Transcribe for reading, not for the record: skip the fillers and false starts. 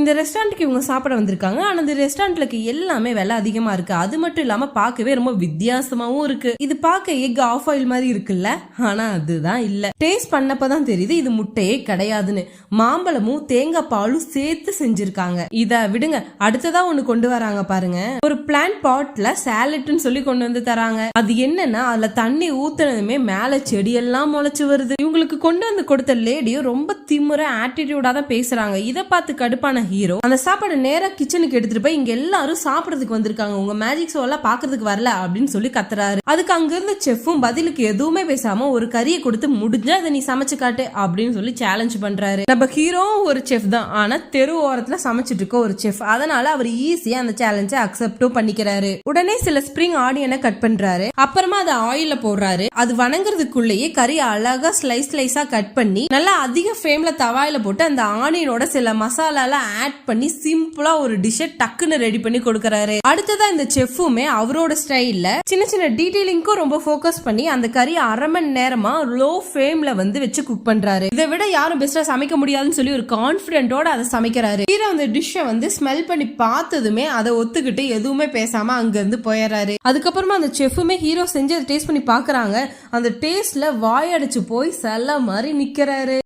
இந்த ரெஸ்டாரண்ட்டுக்கு இவங்க சாப்பிட வந்திருக்காங்க. ஆனா இந்த ரெஸ்டாரண்ட்ல எல்லாமே விலை அதிகமா இருக்கு. அது மட்டும் இல்லாம பார்க்கவே ரொம்ப வித்தியாசமாவும் இருக்கு. இது பார்க்க எக் ஆஃப் ஆயில் மாதிரி இருக்குல்ல, ஆனா அதுதான் இல்ல. டேஸ்ட் பண்ணப்பதான் தெரியுது இது முட்டையே கிடையாதுன்னு. மாம்பழமும் தேங்காய் பாலும் சேர்த்து செஞ்சிருக்காங்க. இத விடுங்க, அடுத்ததா ஒண்ணு கொண்டு வராங்க பாருங்க. ஒரு பிளான்ட் பாட்ல சாலட்னு சொல்லி கொண்டு வந்து தராங்க. அது என்னன்னா அதுல தண்ணி ஊத்துனதுமே மேல செடி எல்லாம் முளைச்சு வருது. இவங்களுக்கு கொண்டு வந்து கொடுத்த லேடியும் ரொம்ப திமுற ஆட்டிடியூடா தான் பேசுறாங்க. இத பார்த்து கடுப்பான ஹீரோ அந்த சாப்பாடு நேரா கிச்சனுக்கு எடுத்துட்டு போய் இங்க எல்லாரும் சாப்பிடறதுக்கு வந்திருக்காங்க, உங்க மேஜிக் ஷோ எல்லாம் பாக்குறதுக்கு வரல அப்படின்னு சொல்லி கத்துறாரு. அதுக்கு அங்க இருந்த செஃப்பும் பதிலுக்கு எதுவுமே பேசாம ஒரு கறியை கொடுத்து முடிஞ்சா அதை நீ சமைச்சு காட்டு அப்படின்னு சொல்லி சேலஞ்ச் பண்றாரு. நம்ம ஹீரோ ஒரு செஃப் தான், ஆனா தெரு ஓரத்துல சமைச்சிட்டு இருக்க ஒரு செஃப். அதனால அவர் ஈஸியா அந்த சேலஞ்சை அக்செப்டும் பண்ணிக்கிறாரு. உடனே சில ஸ்பிரிங் ஆனியனை கட் பண்றாரு. அப்புறமா அதை ஆயில்ல போடுறாரு. அது வணங்குறதுக்குள்ளேயே கறி அழகா ஸ்லைஸா கட் பண்ணி நல்லா அதிக ஃப்ளேம்ல தவாயில போட்டு அந்த ஆனியனோட சில மசாலா ஆட் பண்ணி சிம்பிளா ஒரு டிஷ்ஷை டக்குன்னு ரெடி பண்ணி கொடுக்கறாரு. அடுத்ததா இந்த செஃப்புமே அவரோட ஸ்டைல்ல சின்ன சின்ன டீடைலிங்க்கும் ரொம்ப ஃபோக்கஸ் பண்ணி அந்த கறி அரை மணி நேரமா லோ ஃப்ளேம்ல வச்சு குக் பண்றாரு. இதை விட யாரும் பெஸ்டா சமைக்க முடியாதுன்னு சொல்லி ஒரு கான்பிடென்ட்டோட அதை சமைக்கிறாரு. ஹீரோ அந்த டிஷ்ஷை ஸ்மெல் பண்ணி பார்த்ததுமே அதை ஒத்துக்கிட்டு எதுவுமே பேசாம அங்க இருந்து போயிடுறாரு. அதுக்கப்புறமா அந்த செஃப்புமே ஹீரோ செஞ்சு அதை டேஸ்ட் பண்ணி பாக்குறாங்க. அந்த டேஸ்ட்ல வாயடிச்சு போய் செல்ல மாதிரி நிக்கிறாரு.